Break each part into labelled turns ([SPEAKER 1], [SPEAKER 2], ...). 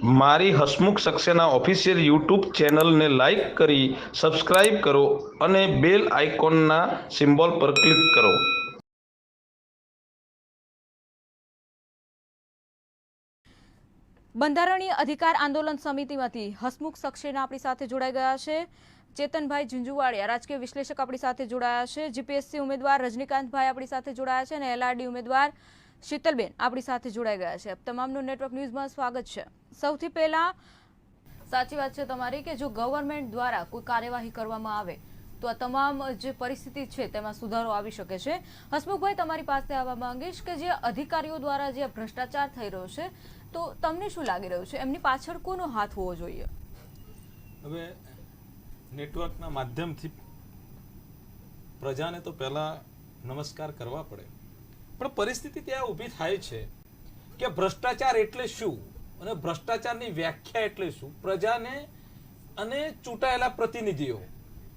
[SPEAKER 1] મારી Hasmukh Saxena official YouTube ચેનલને like કરી સબસ્ક્રાઇબ કરો અને બેલ આઇકોનના સિમ્બોલ પર ક્લિક કરો.
[SPEAKER 2] બંધારણીય અધિકાર આંદોલન સમિતિમાંથી હસમુખ સક્સેના આપણી સાથે જોડાઈ ગયા છે. ચેતનભાઈ ઝુંઝુવાડિયા રાજકીય વિશ્લેષક આપણી સાથે જોડાયા છે. જીપીએસસી ઉમેદવાર રજનીકાંતભાઈ આપણી સાથે જોડાયા છે અને એલઆરડી ઉમેદવાર શીતલબેન આપણી સાથે જોડાઈ ગયા છે. તમામનું નેટવર્ક ન્યૂઝમાં સ્વાગત છે. સૌથી પહેલા સાચી વાત છે તમારી કે જો ગવર્મેન્ટ દ્વારા કોઈ કાર્યવાહી કરવામાં આવે તો આ તમામ જે પરિસ્થિતિ છે તેમાં સુધારો આવી શકે છે. હસમુખભાઈ, તમારી પાસે આવવા માંગીશ કે જે અધિકારીઓ દ્વારા જે ભ્રષ્ટાચાર થઈ રહ્યો છે તો તમને શું લાગી રહ્યું છે, એમની પાછળ કોનો હાથ હોવો જોઈએ?
[SPEAKER 3] હવે નેટવર્કના માધ્યમથી પ્રજાને તો પહેલા નમસ્કાર કરવા પડે, પણ પરિસ્થિતિ ત્યાં ઊભી થાય છે કે ભ્રષ્ટાચાર એટલે શું અને ભ્રષ્ટાચારની વ્યાખ્યા એટલે શું પ્રજાને અને ચૂંટાયેલા પ્રતિનિધિઓ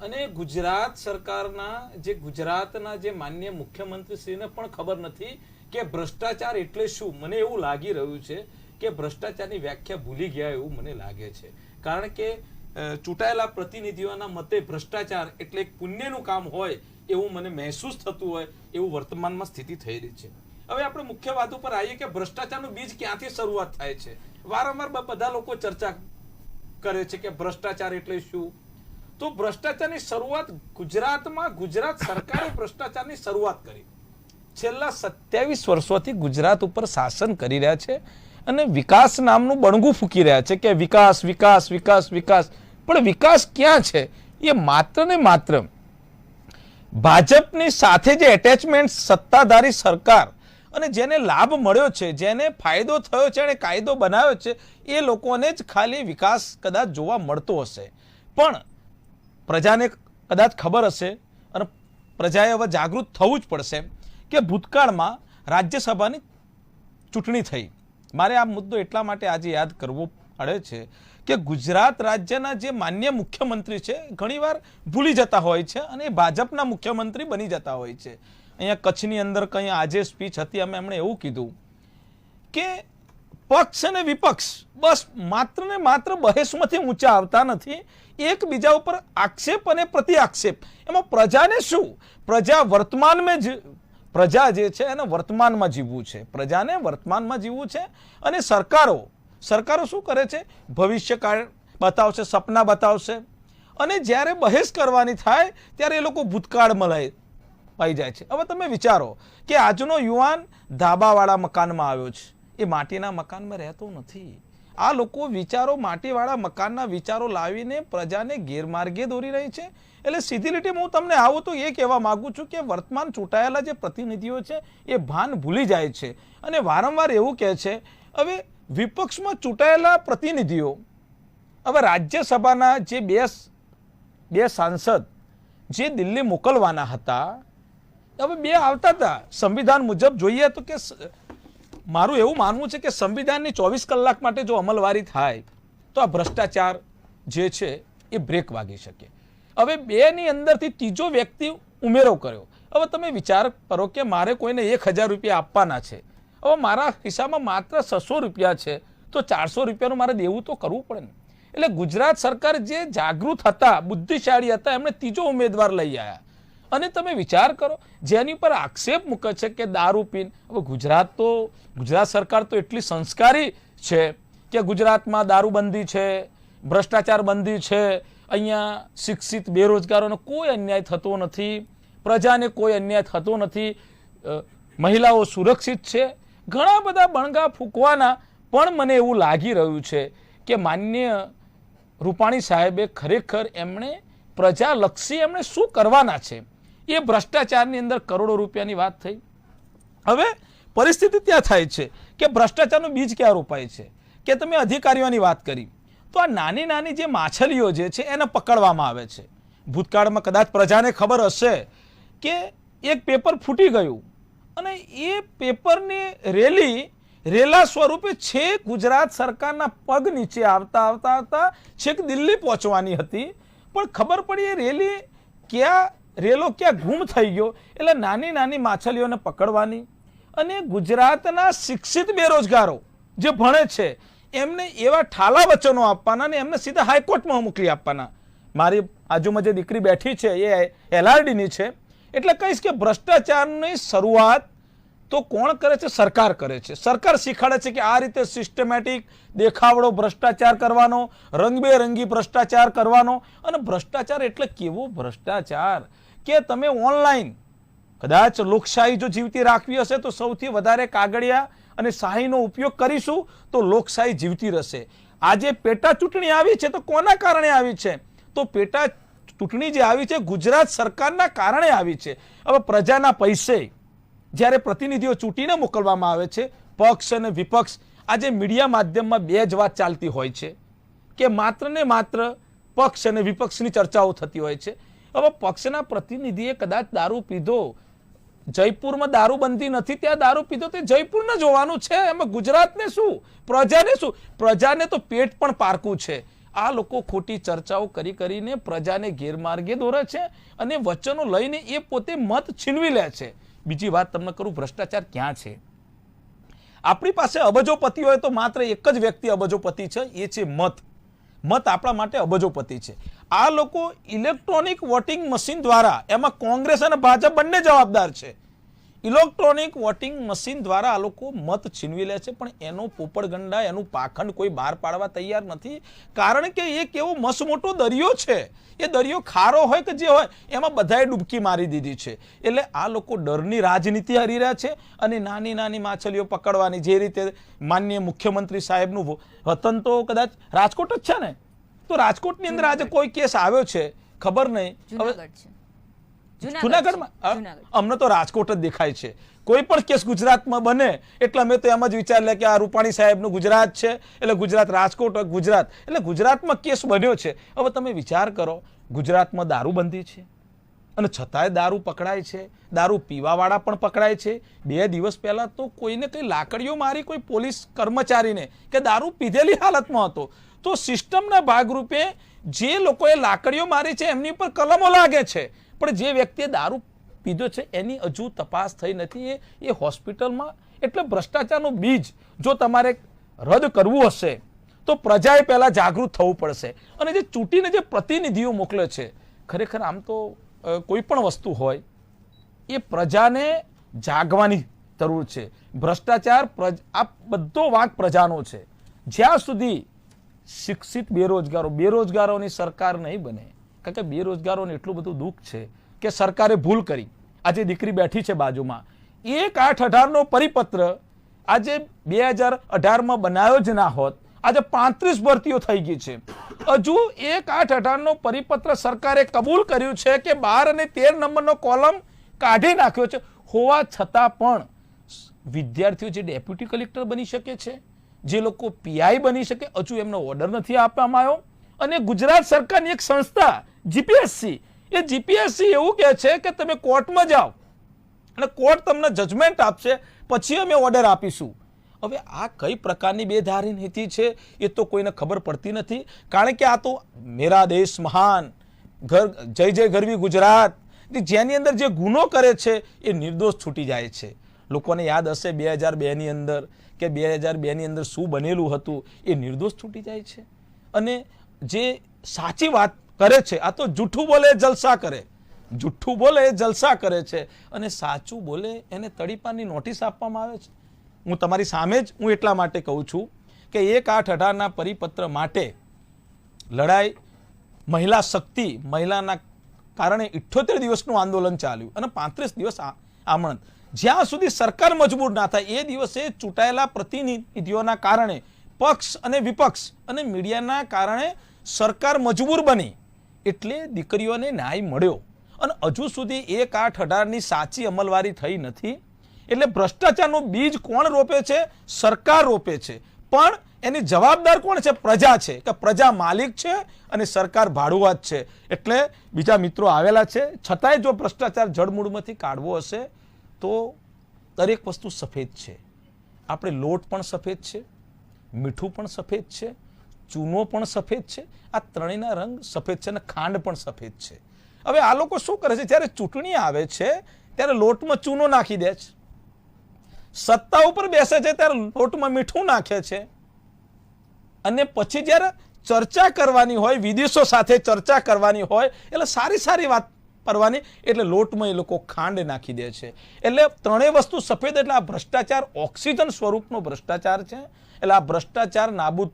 [SPEAKER 3] અને ગુજરાત સરકારના ગુજરાતના જે માન્ય મુખ્યમંત્રીશ્રીને પણ ખબર નથી કે ભ્રષ્ટાચાર એટલે શું. મને એવું લાગી રહ્યું છે કે ભ્રષ્ટાચારની વ્યાખ્યા ભૂલી ગયા એવું મને લાગે છે, કારણ કે ચૂંટાયેલા પ્રતિનિધિઓના મતે ભ્રષ્ટાચાર એટલે એક પુણ્યનું કામ હોય એવું મને મહેસૂસ થતું હોય એવું વર્તમાનમાં સ્થિતિ થઈ રહી છે. હવે આપણે મુખ્ય વાત ઉપર આવીએ કે ભ્રષ્ટાચારનું બીજ ક્યાંથી શરૂઆત થાય છે. વારંવાર બધા લોકો ચર્ચા કરે છે કે ભ્રષ્ટાચાર એટલે શું. તો ભ્રષ્ટાચારની શરૂઆત ગુજરાતમાં ગુજરાત સરકારે ભ્રષ્ટાચારની શરૂઆત કરી. છેલ્લા 27 વર્ષોથી ગુજરાત ઉપર શાસન કરી રહ્યા છે અને વિકાસ નામનું બણગું ફૂંકી રહ્યા છે કે વિકાસ વિકાસ વિકાસ વિકાસ. પણ વિકાસ ક્યાં છે? એ માત્ર ને માત્ર ભાજપની સાથે જે એટેચમેન્ટ સત્તાધારી સરકાર અને જેને લાભ મળ્યો છે, જેને ફાયદો થયો છે અને કાયદો બનાવ્યો છે, એ લોકોને જ ખાલી વિકાસ કદાચ જોવા મળતો હશે. પણ પ્રજાને કદાચ ખબર હશે અને પ્રજાએ હવે જાગૃત થવું જ પડશે કે ભૂતકાળમાં રાજ્યસભાની ચૂંટણી થઈ. મારે આ મુદ્દો એટલા માટે આજે યાદ કરવો પડે છે કે ગુજરાત રાજ્યના જે માન્ય મુખ્યમંત્રી છે ઘણીવાર ભૂલી જતા હોય છે અને એ ભાજપના મુખ્યમંત્રી બની જતા હોય છે. અહીંયા કચ્છની અંદર કંઈ આજે સ્પીચ હતી, એમણે એવું કીધું કે પક્ષ અને વિપક્ષ બસ માત્ર ને માત્ર બહેસમાંથી ઊંચા આવતા નથી, એકબીજા ઉપર આક્ષેપ અને પ્રતિ આક્ષેપ. એમાં પ્રજાને શું? પ્રજા વર્તમાનમાં જ પ્રજા જે છે એને વર્તમાનમાં જીવવું છે, પ્રજાને વર્તમાનમાં જીવવું છે. અને સરકારો શું કરે છે? ભવિષ્યકાળ બતાવશે, સપના બતાવશે, અને જ્યારે બહેસ કરવાની થાય ત્યારે એ લોકો ભૂતકાળમાં પાઈ જાય છે. હવે તમે વિચારો કે આજનો યુવાન ધાબાવાળા મકાનમાં આવ્યો છે, એ માટીના મકાનમાં રહેતો નથી. આ લોકો વિચારો માટીવાળા મકાનના વિચારો લાવીને પ્રજાને ગેરમાર્ગે દોરી રહી છે. એટલે સીધી રીતે હું તમને આવું તો એ કહેવા માંગુ છું કે વર્તમાન ચૂંટાયેલા જે પ્રતિનિધિઓ છે એ ભાન ભૂલી જાય છે અને વારંવાર એવું કહે છે. હવે વિપક્ષમાં ચૂંટાયેલા પ્રતિનિધિઓ, હવે રાજ્યસભાના જે બે સાંસદ જે દિલ્હી મોકલવાના હતા, હવે 2 આવતા હતા. સંવિધાન મુજબ જોઈએ તો કે મારું એવું માનવું છે કે સંવિધાનની 24 કલાક માટે જો અમલવારી થાય તો આ ભ્રષ્ટાચાર જે છે એ બ્રેક વાગી શકે. હવે 2ની અંદરથી ત્રીજો વ્યક્તિ ઉમેરો કર્યો. હવે તમે વિચાર કરો કે મારે કોઈને 1000 રૂપિયા આપવાના છે, હવે મારા ખિસ્સામાં માત્ર 600 રૂપિયા છે, તો 400 રૂપિયાનું મારે દેવું તો કરવું પડે ને. એટલે ગુજરાત સરકાર જે જાગૃત હતા, બુદ્ધિશાળી હતા, એમણે ત્રીજો ઉમેદવાર લઈ આવ્યા. અને તમે વિચાર કરો જેની પર આક્ષેપ મૂકે છે કે દારૂ પીને. હવે ગુજરાત સરકાર તો એટલી સંસ્કારી છે કે ગુજરાતમાં દારૂબંધી છે, ભ્રષ્ટાચાર બંધી છે, અહીંયા શિક્ષિત બેરોજગારોનો કોઈ અન્યાય થતો નથી, પ્રજાને કોઈ અન્યાય થતો નથી, મહિલાઓ સુરક્ષિત છે. ઘણા બધા બણગા ફૂંકવાના, પણ મને એવું લાગી રહ્યું છે કે માન્ય રૂપાણી સાહેબે ખરેખર એમણે પ્રજાલક્ષી એમણે શું કરવાના છે. એ ભ્રષ્ટાચારની અંદર કરોડો રૂપિયાની વાત થઈ. હવે પરિસ્થિતિ ત્યાં થાય છે કે ભ્રષ્ટાચારનું બીજ ક્યાં રોપાય છે કે તમે અધિકારીઓની વાત કરી તો આ નાની નાની જે માછલીઓ જે છે એને પકડવામાં આવે છે. ભૂતકાળમાં કદાચ પ્રજાને ખબર હશે કે એક પેપર ફૂટી ગયું અને એ પેપરની રેલા સ્વરૂપે છેક ગુજરાત સરકારના પગ નીચે આવતા છેક દિલ્હી પહોંચવાની હતી, પણ ખબર પડી એ રેલો ક્યાં ગુમ થઈ ગયો. એટલે નાની નાની માછલીઓને પકડવાની અને ગુજરાતના શિક્ષિત બેરોજગારો જે ભણે છે એમને એવા ઠાલા વચનો આપવાના ને એમને સીધા હાઈકોર્ટમાં મોકલી આપવાના. મારી બાજુમાં જે દીકરી બેઠી છે એ LRDની છે, એટલે કહીશ કે ભ્રષ્ટાચારની શરૂઆત તો કોણ કરે છે? સરકાર કરે છે. સરકાર શીખવાડે છે કે આ રીતે સિસ્ટમેટિક દેખાવડો ભ્રષ્ટાચાર કરવાનો, રંગબેરંગી ભ્રષ્ટાચાર કરવાનો. અને ભ્રષ્ટાચાર એટલે કેવો ભ્રષ્ટાચાર કે તમે ઓનલાઈન કદાચ લોકશાહી જો જીવતી રાખવી હશે તો સૌથી વધારે કાગળિયા અને શાહીનો ઉપયોગ કરીશું તો લોકશાહી જીવતી રહેશે. આજે પેટા ચૂંટણી આવી છે તો કોના કારણે આવી છે? તો પેટા ચૂંટણી જે આવી છે ગુજરાત સરકારના કારણે આવી છે. હવે પ્રજાના પૈસે જ્યારે પ્રતિનિધિઓ ચૂંટીને મોકલવામાં આવે છે, પક્ષ અને વિપક્ષ, આજે મીડિયા માધ્યમમાં બે જ વાત ચાલતી હોય છે કે માત્ર ને માત્ર પક્ષ અને વિપક્ષની ચર્ચાઓ થતી હોય છે. હવે પક્ષના પ્રતિનિધિએ કદાચ દારૂ પીધો, જયપુરમાં દારૂબંધી નથી ત્યાં દારૂ પીધો, તે જયપુરને જોવાનું છે. એમાં ગુજરાતને શું, પ્રજાને શું? પ્રજાને તો પેટ પણ પારકું છે. આ લોકો ખોટી ચર્ચાઓ કરીને પ્રજાને ગેરમાર્ગે દોરે છે અને વચનો લઈને એ પોતે મત છીનવી લે છે. બીજી વાત તમને કરું, ભ્રષ્ટાચાર ક્યાં છે? આપણી પાસે અબજોપતિ હોય તો માત્ર એક જ વ્યક્તિ અબજોપતિ છે, એ છે મત. મત આપણા માટે અબજોપતિ છે. આ લોકો ઇલેક્ટ્રોનિક વોટિંગ મશીન દ્વારા, એમાં કોંગ્રેસ અને ભાજપ બંને જવાબદાર છે, ઇલેક્ટ્રોનિક વોટિંગ મશીન દ્વારા આ લોકો મત છીનવી લે છે. પણ એનો પોપડગંડા, એનું પાખંડ કોઈ બહાર પાડવા તૈયાર નથી. કારણ કે એ કેવો મસમોટો દરિયો છે. એ દરિયો ખારો હોય કે જે હોય એમાં બધાએ ડૂબકી મારી દીધી છે. એટલે આ લોકો ડરની રાજનીતિ હરી રહ્યા છે અને નાની નાની માછલીઓ પકડવાની. જે રીતે માનનીય મુખ્યમંત્રી સાહેબનું વતન તો કદાચ રાજકોટ જ છે ને, તો રાજકોટની અંદર આજે કોઈ કેસ આવ્યો છે ખબર નહીં. જુનાગઢમાં અમને તો રાજકોટ જ દેખાય છે. કોઈ પણ કેસ ગુજરાતમાં બને એટલે અમે તો એમ જ વિચાર લે કે આ રૂપાણી સાહેબનું ગુજરાત છે એટલે ગુજરાત, રાજકોટ ગુજરાત, એટલે ગુજરાતમાં કેસ બન્યો છે. હવે તમે વિચાર કરો, ગુજરાતમાં દારૂબંધી છે અને છતાંય દારૂ પકડાય છે, દારૂ પીવાવાળા પણ પકડાય છે. 2 દિવસ પહેલા તો કોઈને કઈ લાકડીઓ મારી કોઈ પોલીસ કર્મચારીને કે દારૂ પીધેલી હાલતમાં હતો. તો સિસ્ટમના ભાગરૂપે જે લોકોએ લાકડીઓ મારી છે એમની પર કલમો લાગે છે, પણ જે વ્યક્તિએ દારૂ પીધો છે એની હજુ તપાસ થઈ નથી. એ હોસ્પિટલમાં. એટલે ભ્રષ્ટાચારનું બીજ જો તમારે રદ કરવું હશે તો પ્રજાએ પહેલા જાગૃત થવું પડશે. અને જે ચૂંટીને જે પ્રતિનિધિઓ મોકલે છે, ખરેખર આમ તો કોઈ પણ વસ્તુ હોય એ પ્રજાને જાગવાની જરૂર છે. ભ્રષ્ટાચાર, આ બધો વાંક પ્રજાનો છે. જ્યાં સુધી શિક્ષિત બેરોજગારોની સરકાર નહીં બને, કારણ કે બેરોજગારોને એટલું બધું દુઃખ છે કે સરકારે ભૂલ કરી. આજે દીકરી બેઠી છે બાજુમાં, 1/8/18 પરિપત્ર આજે 2018માં બનાવ્યો જ ના હોત, આજે 35 ભરતીઓ થઈ ગઈ છે. હજુ 1/8/18 પરિપત્ર સરકારે કબૂલ કર્યું છે કે 12 અને 13 નંબરનો કોલમ કાઢી નાખ્યો છે. હોવા છતાં પણ વિદ્યાર્થીઓ જે ડેપ્યુટી કલેક્ટર બની શકે છે, જે લોકો PI બની શકે, હજુ એમનો ઓર્ડર નથી આપવામાં આવ્યો. અને ગુજરાત સરકારની એક સંસ્થા GPSC, એ GPSC એવું કહે છે કે તમે કોર્ટમાં જાઓ અને કોર્ટ તમને જજમેન્ટ આપશે, પછી અમે ઓર્ડર આપીશું. હવે આ કઈ પ્રકારની બેધારી નીતિ છે એ તો કોઈને ખબર પડતી નથી. કારણ કે આ તો મેરા દેશ મહાન, જય જય ગરવી ગુજરાત, જેની અંદર જે ગુનો કરે છે એ નિર્દોષ છૂટી જાય છે. લોકોને યાદ હશે 2002ની અંદર કે 2002ની અંદર શું બનેલું હતું, એ નિર્દોષ છૂટી જાય છે. અને જે સાચી વાત કરે છે, આ તો જૂઠું બોલે જલસા કરે, જૂઠું બોલે જલસા કરે છે અને સાચું બોલે એને તડીપારની નોટિસ આપવામાં આવે છે. હું તમારી સામે જ હું એટલા માટે કહું છું કે 1/8/18ના પરિપત્ર માટે લડાઈ, મહિલા શક્તિ, મહિલાના કારણે 78 દિવસનું આંદોલન ચાલ્યું અને 35 દિવસ આમંત્રણ. જ્યાં સુધી સરકાર મજબૂર ના થાય એ દિવસે ચૂંટાયેલા પ્રતિનિધિઓના કારણે, પક્ષ અને વિપક્ષ અને મીડિયાના કારણે સરકાર મજબૂર બની, એટલે દીકરીઓને ન્યાય મળ્યો. અને હજુ સુધી 1/8/18ની સાચી અમલવારી થઈ નથી. એટલે ભ્રષ્ટાચારનું બીજ કોણ રોપે છે? સરકાર રોપે છે. પણ એની જવાબદાર કોણ છે? પ્રજા છે. કે પ્રજા માલિક છે અને સરકાર ભાડુઆત છે. એટલે બીજા મિત્રો આવેલા છે. છતાંય જો ભ્રષ્ટાચાર જડમૂળમાંથી કાઢવો હશે તો દરેક વસ્તુ સફેદ છે. આપણે લોટ પણ સફેદ છે, મીઠું પણ સફેદ છે, ચૂનો પણ સફેદ છે. આ ત્રણેયના રંગ સફેદ છે અને ખાંડ પણ સફેદ છે. હવે આ લોકો શું કરે છે? જ્યારે ચૂંટણી આવે છે ત્યારે લોટમાં ચૂનો નાખી દે છે, સત્તા ઉપર બેસે છે ત્યારે લોટમાં મીઠું નાખે છે, અને પછી જ્યારે ચર્ચા કરવાની હોય, વિદેશો સાથે ચર્ચા કરવાની હોય, એટલે સારી સારી વાત કરવાની, એટલે લોટમાં એ લોકો ખાંડ નાખી દે છે. એટલે ત્રણેય વસ્તુ સફેદ, એટલે આ ભ્રષ્ટાચાર ઓક્સિજન સ્વરૂપનો ભ્રષ્ટાચાર છે. એટલે આ ભ્રષ્ટાચાર નાબૂદ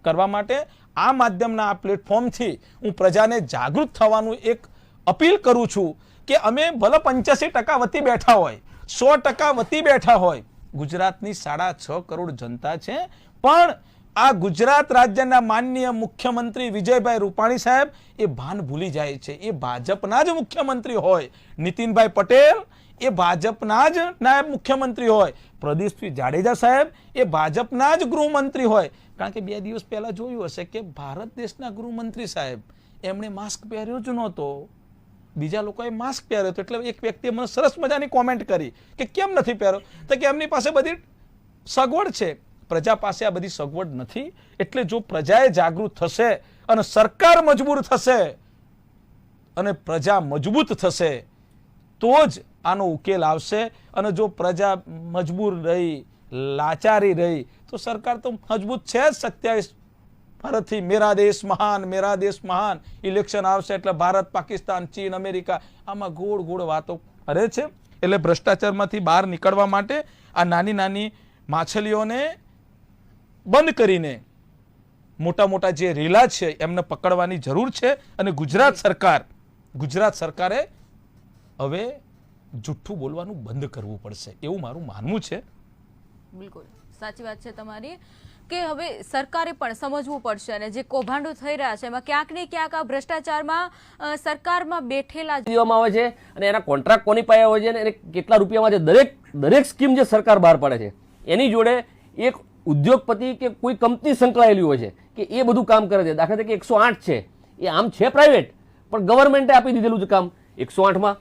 [SPEAKER 3] કરવા માટે આ માધ્યમના આ પ્લેટફોર્મથી હું પ્રજાને જાગૃત થવાનું એક અપીલ કરું છું કે અમે ભલે 85% વતી બેઠા હોય, 100% વતી બેઠા હોય, ગુજરાતની 6.5 કરોડ જનતા છે, પણ આ ગુજરાત રાજ્યના માનનીય મુખ્યમંત્રી વિજયભાઈ રૂપાણી સાહેબ એ ભાન ભૂલી જાય છે. એ ભાજપના જ મુખ્યમંત્રી હોય, નીતિનભાઈ પટેલ એ ભાજપના જ નાયબ મુખ્યમંત્રી હોય, પ્રદીપસિંહ જાડેજા સાહેબ એ ભાજપના જ ગૃહમંત્રી હોય. કારણ કે 2 દિવસ પહેલા જોયું હશે કે ભારત દેશના ગૃહમંત્રી સાહેબ એમણે માસ્ક પહેર્યો જ નહોતો, બીજા લોકોએ માસ્ક પહેર્યો હતો. એટલે એક વ્યક્તિએ મને સરસ મજાની કોમેન્ટ કરી કે કેમ નથી પહેર્યો, તો કે એમની પાસે બધી સગવડ છે. પ્રજા પાસે આ બધી સગવડ નથી. એટલે જો પ્રજાએ જાગૃત થશે અને સરકાર મજબૂર થશે અને પ્રજા મજબૂત થશે તો જ આનો ઉકેલ આવશે. અને જો પ્રજા મજબૂર રહી, લાચારી રહી, તો સરકાર તો મજબૂત છે જ. 27 ભારતથી મેરા દેશ મહાન, મેરા દેશ મહાન ઇલેક્શન આવશે એટલે ભારત, પાકિસ્તાન, ચીન, અમેરિકા આમાં ગોળ ગોળ વાતો કરે છે. એટલે ભ્રષ્ટાચારમાંથી બહાર નીકળવા માટે આ નાની નાની માછલીઓને બંધ કરીને મોટા મોટા જે રીલા છે એમને પકડવાની જરૂર છે. અને ગુજરાત સરકારે હવે જુઠ્ઠું બોલવાનું બંધ કરવું પડશે, એવું મારું માનવું છે.
[SPEAKER 2] બિલકુલ સાચી વાત છે તમારી કે હવે સરકારે પણ સમજવું પડશે અને જે કૌભાંડો થઈ રહ્યા છે એમાં ક્યાંક ને ક્યાંક આ ભ્રષ્ટાચારમાં સરકારમાં બેઠેલા
[SPEAKER 4] આવે છે અને એના કોન્ટ્રાક્ટ કોની પાસે હોય છે અને કેટલા રૂપિયામાં છે. દરેક સ્કીમ જે સરકાર બહાર પાડે છે એની જોડે એક ઉદ્યોગપતિ કે કોઈ કંપની સંકળાયેલી હોય છે કે એ બધું કામ કરે છે. દાખલા તરીકે 108 છે, એ આમ છે પ્રાઇવેટ, પણ ગવર્મેન્ટે આપી દીધેલું છે કામ 108માં.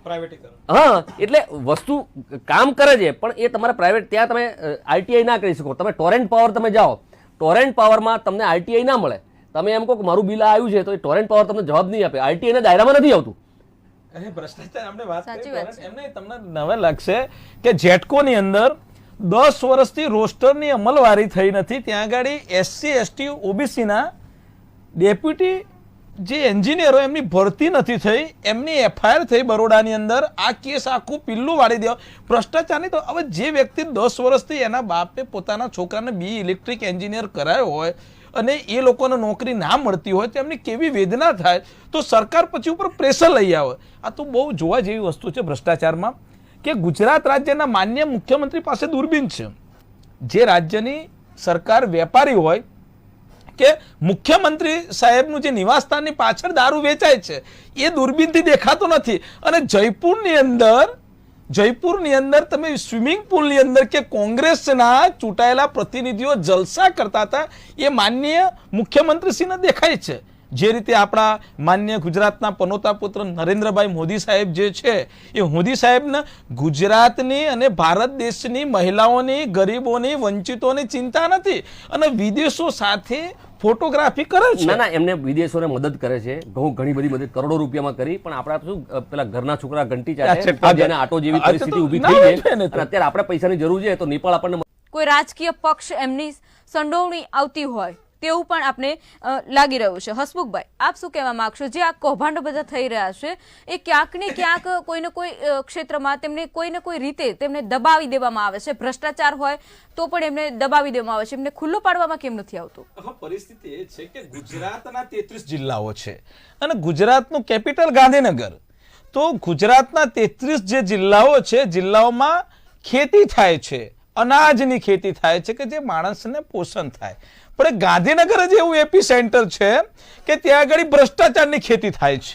[SPEAKER 4] હા, એટલે વસ્તુ કામ કરે છે પણ એ તમારે પ્રાઇવેટ, ત્યાં તમે આરટીઆઈ ના કરી શકો. તમે ટોરેન્ટ પાવર તમે જાઓ, ટોરેન્ટ પાવરમાં તમને આરટીઆઈ ના મળે. તમે એમ કહો કે મારું બિલ આવ્યું છે તો એ ટોરેન્ટ પાવર તમને જવાબ નહીં આપે, આરટીઆઈ ના દાયરામાં નથી આવતું.
[SPEAKER 3] ભ્રષ્ટાચાર આપણે વાત કરી, એમને તમને નવે લાગશે કે જેટકોની અંદર 10 વર્ષથી રોસ્ટરની અમલવારી થઈ નથી. ત્યાં આગળ SC ST OBC ના ડેપ્યુટી જે એન્જિનિયરો એમની ભરતી નથી થઈ, એમની FIR થઈ બરોડાની અંદર. આ કેસ આખું પિલ્લું વાળી દેવા ભ્રષ્ટાચારની. તો હવે જે વ્યક્તિ 10 વર્ષથી એના બાપે પોતાના છોકરાને BE ઇલેક્ટ્રિક એન્જિનિયર કરાયો હોય અને એ લોકોને નોકરી ના મળતી હોય તો એમની કેવી વેદના થાય. તો સરકાર પછી ઉપર પ્રેશર લઈ આવે. આ તો બહુ જોવા જેવી વસ્તુ છે ભ્રષ્ટાચારમાં કે ગુજરાત રાજ્યના માન્ય મુખ્યમંત્રી પાસે દૂરબીન છે. જે રાજ્યની સરકાર વેપારી હોય કે મુખ્યમંત્રી સાહેબનું જે નિવાસસ્થાનની પાછળ દારૂ વેચાય છે એ દૂરબીનથી દેખાતો નથી. અને જયપુરની અંદર તમે સ્વિમિંગ પુલની અંદર કે કોંગ્રેસના ચૂંટાયેલા પ્રતિનિધિઓ જલસા કરતા હતા એ માનનીય મુખ્યમંત્રીશ્રીને દેખાય છે. જે રીતે આપણા માન્ય ગુજરાતના પનોતા પુત્ર નરેન્દ્રભાઈ મોદી સાહેબ જે છે એ મોદી સાહેબને ગુજરાતની અને ભારત દેશની મહિલાઓની, ગરીબોની, વંચિતોની ચિંતા નથી અને વિદેશો સાથે ફોટોગ્રાફી કરે છે.
[SPEAKER 4] ના, એમને વિદેશોને મદદ કરે છે, ઘણી બધી મદદ કરોડો રૂપિયામાં કરી. પણ આપણા શું પેલા ઘરના છોકરા ઘંટી ચાટે, જેને આટો જેવી પરિસ્થિતિ ઊભી થઈ ગઈ અને અત્યારે આપણે પૈસાની જરૂર છે તો નેપાળ આપણને
[SPEAKER 2] કોઈ રાજકીય પક્ષ એમની સંડોવણી આવતી હોય તેવું પણ આપણે લાગી રહ્યું છે. હસમુખભાઈ, આપ શું કહેવા માંગશો? જે આ કૌભાંડો બધા થઈ રહ્યા છે એ ક્યાંક ને ક્યાંક કોઈને કોઈ ક્ષેત્રમાં તેમને કોઈને કોઈ રીતે તેમને દબાવી દેવામાં આવે છે. ભ્રષ્ટાચાર હોય તો પણ એમને દબાવી દેવામાં આવે છે, એમને ખુલ્લો પાડવામાં કેમ નથી આવતું?
[SPEAKER 3] પરિસ્થિતિ એ છે કે ગુજરાતના 33 જિલ્લાઓ છે અને ગુજરાતનું કેપિટલ ગાંધીનગર. તો ગુજરાતના 33 જે જિલ્લાઓ છે, જિલ્લાઓમાં ખેતી થાય છે, અનાજની ખેતી થાય છે કે જે માણસને પોષણ થાય. પણ ગાંધીનગર જ એવું એપી સેન્ટર છે કે ત્યાં આગળ ભ્રષ્ટાચારની ખેતી થાય છે.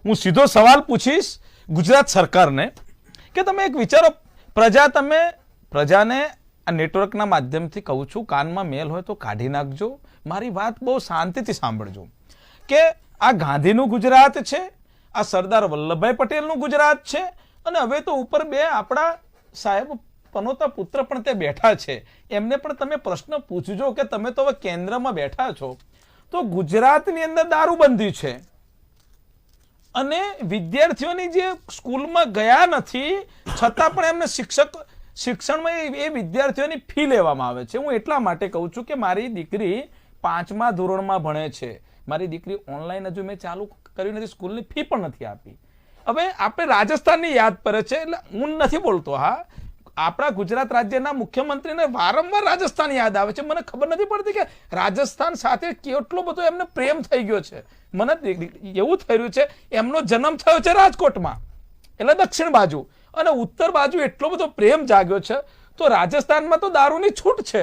[SPEAKER 3] હું સીધો સવાલ પૂછીશ ગુજરાત સરકારને કે તમે એક વિચારો, પ્રજાને આ નેટવર્કના માધ્યમથી કહું છું, કાનમાં મેલ હોય તો કાઢી નાખજો, મારી વાત બહુ શાંતિથી સાંભળજો કે આ ગાંધીનું ગુજરાત છે, આ સરદાર વલ્લભભાઈ પટેલનું ગુજરાત છે અને હવે તો ઉપર બે આપણા સાહેબ પનોતા પુત્ર પણ તે બેઠા છે. એમને પણ તમે પ્રશ્ન પૂછજો કે તમે તો હવે કેન્દ્રમાં બેઠા છો તો ગુજરાતની અંદર દારૂબંધી છે અને વિદ્યાર્થીઓની જે સ્કૂલમાં ગયા નથી છતાં પણ એમને શિક્ષક શિક્ષણમાં એ વિદ્યાર્થીઓની ફી લેવામાં આવે છે. હું એટલા માટે કહું છું કે મારી દીકરી 5મા ધોરણમાં ભણે છે. મારી દીકરી ઓનલાઈન હજુ મેં ચાલુ કર્યું નથી, સ્કૂલની ફી પણ નથી આપી. હવે આપણે રાજસ્થાનની યાદ પડે છે, એટલે હું નથી બોલતો. હા, આપણા ગુજરાત રાજ્યના મુખ્યમંત્રીને વારંવાર રાજસ્થાન યાદ આવે છે. મને ખબર નથી પડતી કે રાજસ્થાન સાથે કેટલો બધો એમને પ્રેમ થઈ ગયો છે. મને એવું થઈ રહ્યું છે એમનો જન્મ થયો છે રાજકોટમાં, એટલે દક્ષિણ બાજુ, અને ઉત્તર બાજુ એટલો બધો પ્રેમ જાગ્યો છે. તો રાજસ્થાનમાં તો દારૂની છૂટ છે,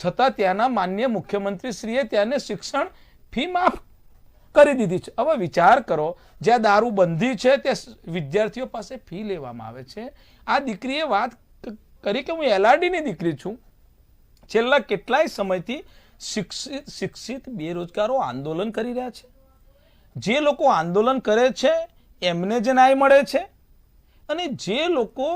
[SPEAKER 3] છતાં ત્યાંના માન્ય મુખ્યમંત્રી શ્રીએ ત્યાંને શિક્ષણ ફી માફ કરી દીધી છે. હવે વિચાર કરો, જ્યાં દારૂ બંધી છે ત્યાં વિદ્યાર્થીઓ પાસે ફી લેવામાં આવે છે. આ દીકરીએ વાત કરી કે હું એલઆરડીની દીકરી છું. છેલ્લા કેટલાય સમયથી શિક્ષિત બેરોજગારો આંદોલન કરી રહ્યા છે. જે લોકો આંદોલન કરે છે એમને જ ન્યાય મળે છે, અને જે લોકો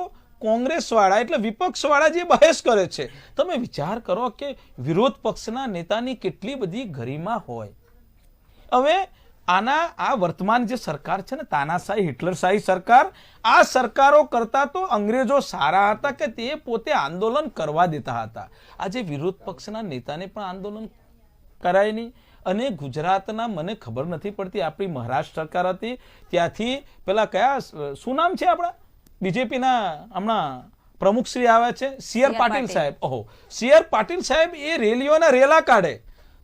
[SPEAKER 3] કોંગ્રેસવાળા એટલે વિપક્ષવાળા જે બહેસ કરે છે, તમે વિચાર કરો કે વિરોધ પક્ષના નેતાની કેટલી બધી ગરિમા હોય. હવે આ વર્તમાન જે સરકાર છે ને, તાનાશાહી હિટલરશાહી સરકાર, આ સરકારો કરતા તો અંગ્રેજો સારા હતા કે તે પોતે આંદોલન કરવા દેતા હતા. આજે વિરોધ પક્ષના નેતાને પણ આંદોલન કરાય નહીં. અને ગુજરાતના મને ખબર નથી પડતી, આપણી મહારાષ્ટ્ર સરકાર હતી ત્યાંથી પેલા કયા શું નામ છે આપણા બીજેપીના હમણાં પ્રમુખ શ્રી આવ્યા છે, સી.આર. પાટીલ સાહેબ. ઓહો, સી.આર. પાટીલ સાહેબ એ રેલીઓના રેલા કાઢે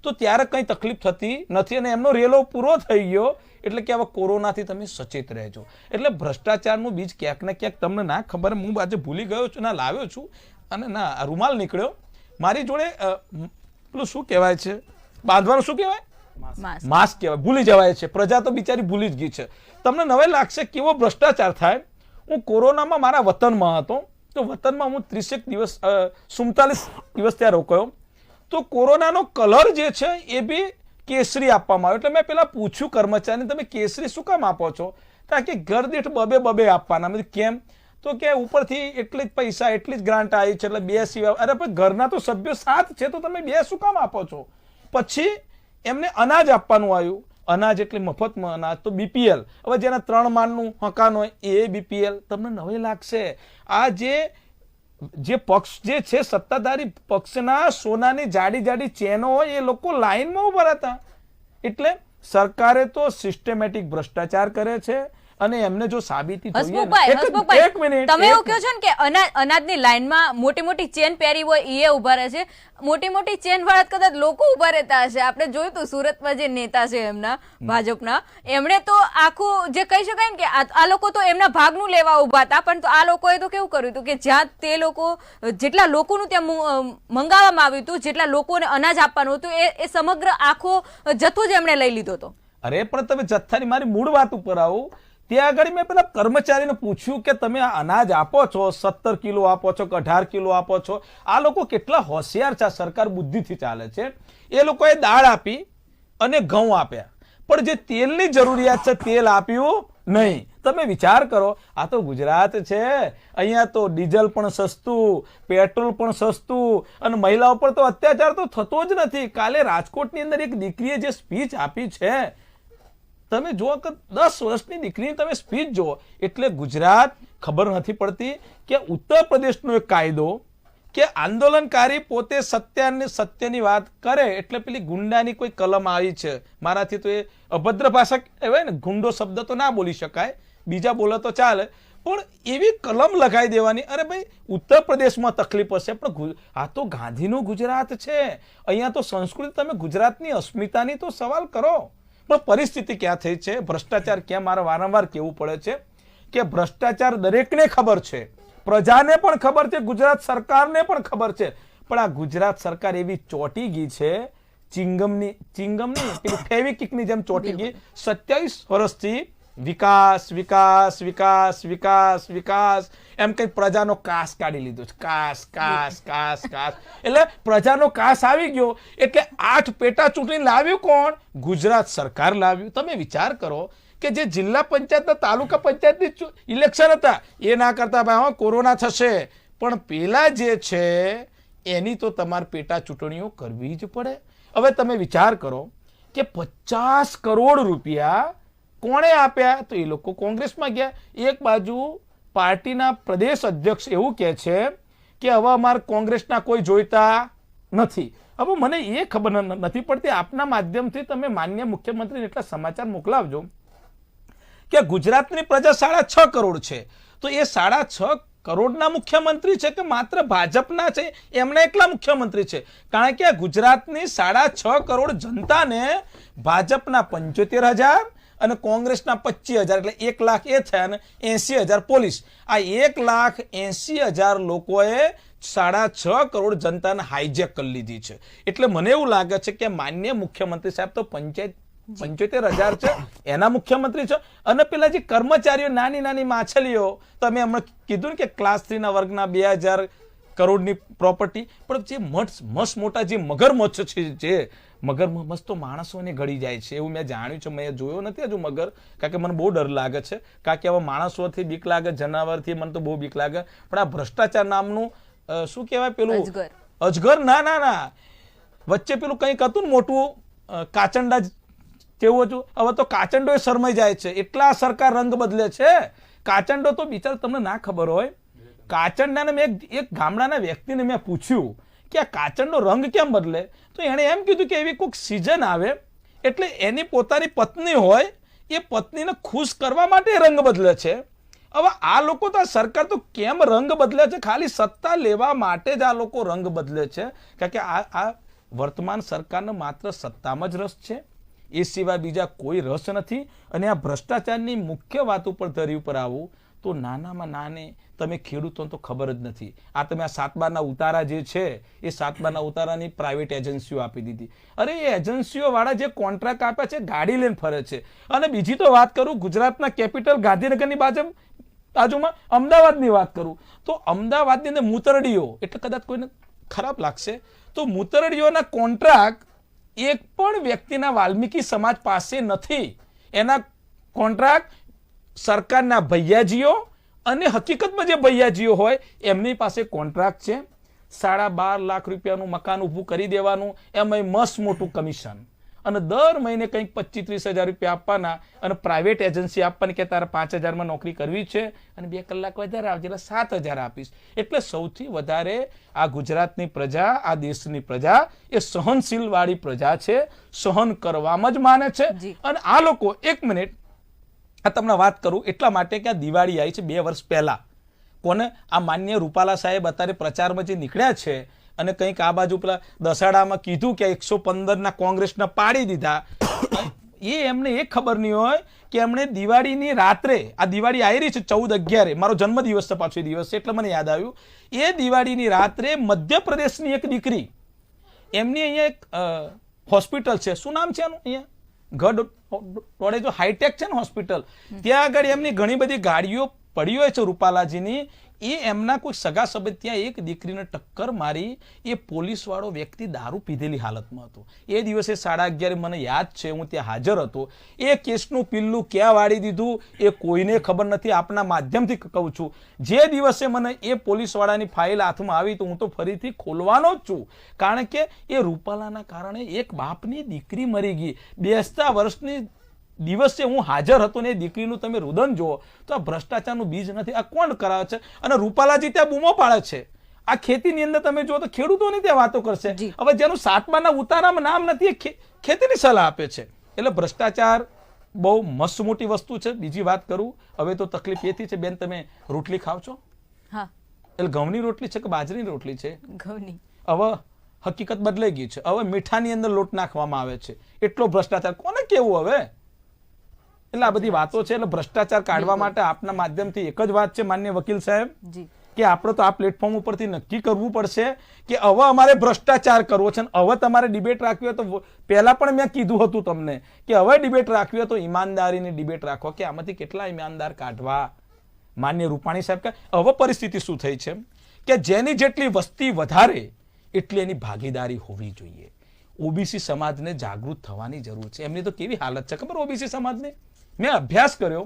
[SPEAKER 3] તો ત્યારે કંઈ તકલીફ થતી નથી, અને એમનો રેલો પૂરો થઈ ગયો એટલે કે હવે કોરોનાથી તમે સચેત રહેજો. એટલે ભ્રષ્ટાચારનું બીજ ક્યાંક ને ક્યાંક તમને ના ખબર, હું આજે ભૂલી ગયો છું, ના લાવ્યો છું, અને ના રૂમાલ નીકળ્યો મારી જોડે. પેલું શું કહેવાય છે બાંધવાનું, શું કહેવાય, માસ્ક કહેવાય, ભૂલી જવાય છે. પ્રજા તો બિચારી ભૂલી જ ગઈ છે. તમને નવે લાગશે કેવો ભ્રષ્ટાચાર થાય. હું કોરોનામાં મારા વતનમાં હતો, તો વતનમાં હું 47 દિવસ ત્યાં રોકાયો. તો કોરોનાનો કલર જે છે એ બી કેસરી આપવામાં આવ્યો. એટલે મેં પેલા પૂછ્યું કર્મચારીને, તમે કેસરી શું કામ આપો છો? કારણ કે ઘર દીઠ બબે આપવાના. મેં કેમ? તો કે ઉપરથી એટલી જ પૈસા, એટલી જ ગ્રાન્ટ આવી છે, એટલે 2 સિવાય. અરે ભાઈ, ઘરના તો સભ્યો 7 છે, તો તમે 2 શું કામ આપો છો? પછી એમને અનાજ આપવાનું આવ્યું. અનાજ એટલે મફતમાં અનાજ, તો બીપીએલ. હવે જેના 3 માળનું મકાન હોય એ બીપીએલ. તમને નવે લાગશે આ જે પક્ષ જે છે સત્તાધારી પક્ષના સોનાની જાડી ચેનો હોય એ લોકો લાઈનમાં ઉભા હતા. એટલે સરકારે તો સિસ્ટમેટિક ભ્રષ્ટાચાર કરે છે, અને એમને જો સાબિતી જોઈએ. એક મિનિટ,
[SPEAKER 2] તમે એવું કહો છો ને કે અનાજની લાઈનમાં મોટી ચેન પહેરી હોય એ ઉભા રહે છે. મોટી ચેન વાળા કદાચ લોકો ઉભા રહેતા હશે. આપણે જોયું તું સુરતમાં જે નેતા છે એમના ભાજપના, એમણે તો આખું જે કહી શકાય ને કે આ લોકો તો એમના ભાગનું લેવા ઉભા હતા, પણ આ લોકોએ તો કેવું કર્યું હતું કે જ્યાં તે લોકો જેટલા લોકોનું ત્યાં મંગાવવામાં આવ્યું હતું, જેટલા લોકોને અનાજ આપવાનું હતું, એ સમગ્ર આખો જથ્થો જ એમણે લઈ લીધો હતો.
[SPEAKER 3] અરે પણ તમે જથ્થાની મારી મૂળ વાત ઉપર આવો. ત્યાં આગળ મેં પેલા કર્મચારીને પૂછ્યું કે તમે આ અનાજ આપો છો, 17 કિલો આપો છો કે 18 કિલો આપો છો? આ લોકો કેટલા હોશિયાર છે, સરકાર બુદ્ધિથી ચાલે છે. એ લોકોએ દાળ આપી અને ઘઉં આપ્યા, પણ જે તેલની જરૂરિયાત છે તેલ આપ્યું નહીં. તમે વિચાર કરો, આ તો ગુજરાત છે, અહીંયા તો ડીઝલ પણ સસ્તું, પેટ્રોલ પણ સસ્તું, અને મહિલાઓ પર તો અત્યાચાર તો થતો જ નથી. કાલે રાજકોટની અંદર એક દીકરીએ જે સ્પીચ આપી છે, તમે જુઓ કે 10 વર્ષની દીકરીની તમે સ્પીચ જુઓ. એટલે ગુજરાત ખબર નથી પડતી કે ઉત્તર પ્રદેશનો એક કાયદો કે આંદોલનકારી પોતે સત્યની વાત કરે એટલે પેલી ગુંડાની કોઈ કલમ આવી છે. મારાથી તો એ અભદ્ર ભાષા કહેવાય ને, ગુંડો શબ્દ તો ના બોલી શકાય, બીજા બોલે તો ચાલે, પણ એવી કલમ લગાવી દેવાની. અરે ભાઈ, ઉત્તર પ્રદેશમાં તકલીફ હશે, પણ આ તો ગાંધીનું ગુજરાત છે. અહીંયા તો સંસ્કૃતિ, તમે ગુજરાતની અસ્મિતાની તો સવાલ કરો. પણ પરિસ્થિતિ ક્યાં થઈ છે, ભ્રષ્ટાચાર ક્યાં, મારે વારંવાર કહેવું પડે છે કે ભ્રષ્ટાચાર દરેકને ખબર છે, પ્રજાને પણ ખબર છે, ગુજરાત સરકારને પણ ખબર છે. પણ આ ગુજરાત સરકાર એવી ચોટી ગઈ છે, ચિંગમની પેલી ફેવિકિકની જેમ ચોટી ગઈ. 27 વર્ષથી વિકાસ વિકાસ વિકાસ વિકાસ વિકાસ એમ કઈ પ્રજાનો કાસ કાઢી લીધો છે. કાસ કાસ કાસ કાસ એટલે પ્રજાનો કાસ આવી ગયો. એટલે 8 પેટા ચૂંટણી લાવ્યું કોણ? ગુજરાત સરકાર લાવ્યું. તમે વિચાર કરો કે જે જિલ્લા પંચાયતના તાલુકા પંચાયતની ઇલેક્શન હતા એ ના કરતા ભાઈ કોરોના થશે, પણ પેલા જે છે એની તો તમારે પેટા ચૂંટણીઓ કરવી જ પડે. હવે તમે વિચાર કરો કે 50 કરોડ રૂપિયા કોણે આપ્યા? તો એ લોકો કોંગ્રેસમાં ગયા. એક બાજુ પાર્ટીના પ્રદેશ અધ્યક્ષ એવું કહે છે કે હવે અમારે કોંગ્રેસના કોઈ જોઈતા નથી. હવે મને એ ખબર નથી પડતી, આપના માધ્યમથી તમે માન્ય મુખ્યમંત્રીને એટલા સમાચાર મોકલાવજો કે ગુજરાતની પ્રજા 6.5 કરોડ છે, તો એ 6.5 કરોડના મુખ્યમંત્રી છે કે માત્ર ભાજપના છે, એમના એકલા મુખ્યમંત્રી છે? કારણ કે ગુજરાતની 6.5 કરોડ જનતાને ભાજપના 75,000 અને કોંગ્રેસના 25,000 એટલે 1 લાખ એ થયા અને 80,000 પોલીસ. આ 1,80,000 લોકોએ 6.5 કરોડ જનતાને હાઈજેક કરી લીધી છે. એટલે મને એવું લાગે છે કે માન્ય મુખ્યમંત્રી સાહેબ તો 75,000 છે એના મુખ્યમંત્રી છે, અને પેલા જે કર્મચારીઓ નાની નાની માછલીઓ, તમે હમણાં કીધું ને કે ક્લાસ 3 ના વર્ગના 2,000 કરોડની પ્રોપર્ટી, પણ જે મસ્ત મોટા જે મગરમચ્છ છે, જે મગરમચ્છ તો માણસોને ગળી જાય છે એવું મેં જાણ્યું છે. મેં જોયો નથી હજુ મગર, કારણ કે મને બહુ ડર લાગે છે, કારણ કે હવે માણસોથી બીક લાગે, જનાવરથી મને તો બહુ બીક લાગે. પણ આ ભ્રષ્ટાચાર નામનું શું કહેવાય પેલું અજગર, ના વચ્ચે પેલું કંઈક હતું ને મોટું કાચંડા કેવું હતું, હવે તો કાચંડો શરમાઈ જાય છે, એટલા સરકાર રંગ બદલે છે. કાચંડો તો બિચારો, તમને ના ખબર હોય, કાચંડાને મેં એક ગામડાના વ્યક્તિને મેં પૂછ્યું કે આ કાચંડો રંગ કેમ બદલે, તો એણે એમ કીધું કે એવી કોઈક સિઝન આવે એટલે એની પોતાની પત્ની હોય, એ પત્નીને ખુશ કરવા માટે રંગ બદલે છે. હવે આ લોકો તો આ સરકાર તો કેમ રંગ બદલે છે? ખાલી સત્તા લેવા માટે જ આ લોકો રંગ બદલે છે, કારણ કે આ વર્તમાન સરકારને માત્ર સત્તામાં જ રસ છે, એ સિવાય બીજા કોઈ રસ નથી. અને આ ભ્રષ્ટાચારની મુખ્ય વાત ઉપર ધરી ઉપર આવું તો નાનામાં નાને તમે ખેડૂતોને તો ખબર જ નથી. આ તમે આ 7/12ના ઉતારા જે છે એ 7/12ના ઉતારાની પ્રાઇવેટ એજન્સીઓ આપી દીધી. અરે એ એજન્સીઓ વાળા જે કોન્ટ્રાક્ટ આપ્યા છે ગાડી લઈને ફરે છે. અને બીજી તો વાત કરું ગુજરાતના કેપિટલ ગાંધીનગરની બાજુમાં અમદાવાદની વાત કરું તો અમદાવાદની અંદર મૂતરડીઓ, એટલે કદાચ કોઈને ખરાબ લાગશે તો મૂતરડીઓના કોન્ટ્રાક્ટ એક પણ વ્યક્તિના વાલ્મીકી સમાજ પાસે નથી. એના કોન્ટ્રાક્ટ સરકારના ભૈયાજીઓ અને હકીકતમાં જે ભૈયાજીઓ હોય એમની પાસે કોન્ટ્રાક્ટ છે. 12.5 લાખ રૂપિયાનું મકાન ઊભું કરી દેવાનું, એમાં મસ્ત મોટું કમિશન, અને દર મહિને કંઈક 25-30 હજાર રૂપિયા આપવાના, અને પ્રાઇવેટ એજન્સી આપવાની કે તારે 5,000માં નોકરી કરવી છે અને 2 કલાક વધારે આવજે એટલે 7,000 આપીશ. એટલે સૌથી વધારે આ ગુજરાતની પ્રજા, આ દેશની પ્રજા એ સહનશીલ વાળી પ્રજા છે, સહન કરવામાં જ માને છે. અને આ લોકો, એક મિનિટ આ તમને વાત કરું એટલા માટે કે આ દિવાળી આવી છે 2 વર્ષ પહેલા, કોને આ માન્ય રૂપાલા સાહેબ અત્યારે પ્રચારમાં જે નીકળ્યા છે અને કંઈક આ બાજુ પેલા દસાડામાં કીધું કે 115ના કોંગ્રેસના પાડી દીધા, એ એમને એ ખબર નહીં હોય કે એમણે દિવાળીની રાત્રે, આ દિવાળી આવી રહી છે 14/11, મારો જન્મદિવસ છે પાછો દિવસ છે એટલે મને યાદ આવ્યું, એ દિવાળીની રાત્રે મધ્યપ્રદેશની એક દીકરી, એમની અહીંયા એક હોસ્પિટલ છે, શું નામ છે એનું, અહીંયા ગઢ જો હાઈટેક છે ને હોસ્પિટલ, ત્યાં આગળ એમની ઘણી બધી ગાડીઓ પડી હોય છે રૂપાલાજીની. એ એમના કોઈ સગા સંબંધ ત્યાં એક દીકરીને ટક્કર મારી, એ પોલીસ વાળો વ્યક્તિ દારૂ પીધેલી હાલતમાં હતો. એ દિવસે 11:30 મને યાદ છે, હું ત્યાં હાજર હતો. એ કેસનું પિલ્લું ક્યાં વાળી દીધું એ કોઈને ખબર નથી. આપના માધ્યમથી કહું છું, જે દિવસે મને એ પોલીસ વાળાની ફાઇલ હાથમાં આવી તો હું તો ફરીથી ખોલવાનો જ છું, કારણ કે એ રૂપાલાના કારણે એક બાપની દીકરી મરી ગઈ. 20 વર્ષની દિવસે હું હાજર હતો ને એ દીકરીનું તમે રુદન જુઓ તો આ ભ્રષ્ટાચારનું બીજ નથી. આ કોણ કરાવે છે? અને રૂપાલાજી ત્યાં બૂમો પાડે છે. આ ખેતીની અંદર તમે જુઓ તો ખેડૂતોની ત્યાં વાતો કરશે. હવે જેનું 7/12ના ઉતારામાં નામ નથી એ ખેતીની સલાહ આપે છે. એટલે ભ્રષ્ટાચાર બહુ મસ્ત મોટી વસ્તુ છે. બીજી વાત કરું, હવે તો તકલીફ એથી છે બેન, તમે રોટલી ખાવ છો?
[SPEAKER 2] હા.
[SPEAKER 3] એટલે ઘઉંની રોટલી છે કે બાજરીની રોટલી છે?
[SPEAKER 2] ઘઉંની.
[SPEAKER 3] હવે હકીકત બદલાઈ ગઈ છે. હવે મીઠાની અંદર લોટ નાખવામાં આવે છે. એટલો ભ્રષ્ટાચાર કોને કેવું હવે? એટલે આ બધી વાતો છે. એટલે ભ્રષ્ટાચાર કાઢવા માટે આપના માધ્યમથી એક જ વાત છે માન્ય વકીલ સાહેબ, કે આપણે તો આ પ્લેટફોર્મ ઉપરથી નક્કી કરવું પડશે કે હવે અમારે ભ્રષ્ટાચાર કરવો છે. હવે તમારે ડિબેટ રાખવી હોય તો પહેલા પણ મેં કીધું હતું તમને કે હવે ડિબેટ રાખવી હોય તો ઈમાનદારીની ડિબેટ રાખો કે આમાંથી કેટલા ઈમાનદાર કાઢવા. માન્ય રૂપાણી સાહેબ કે હવે પરિસ્થિતિ શું થઈ છે કે જેની જેટલી વસ્તી વધારે એટલી એની ભાગીદારી હોવી જોઈએ. ઓબીસી સમાજને જાગૃત થવાની જરૂર છે. એમની તો કેવી હાલત છે ખબર ઓબીસી સમાજની? મેં અભ્યાસ કર્યો,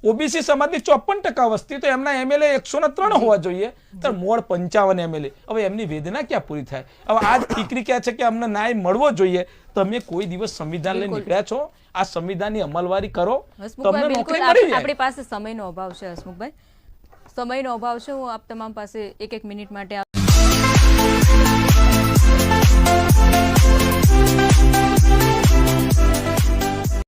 [SPEAKER 3] ઓબીસી સમાજની 54% વસ્તી, તો એમના એમએલએ 103 હોવા જોઈએ, તો મોડ 55 એમએલએ. હવે એમની વેદના ક્યાં પૂરી થાય? હવે આ દીકરી કહે છે કે અમને ન્યાય મળવો જોઈએ. તમે કોઈ દિવસ સંવિધાન લઈને નીકળ્યા છો, આ સંવિધાનની અમલવારી કરો, તમને નોકરી મળી જાય.
[SPEAKER 2] આપણી પાસે સમયનો અભાવ છે હસમુખભાઈ, સમયનો અભાવ છે. હું આપ તમામ પાસે 1-1 મિનિટ માટે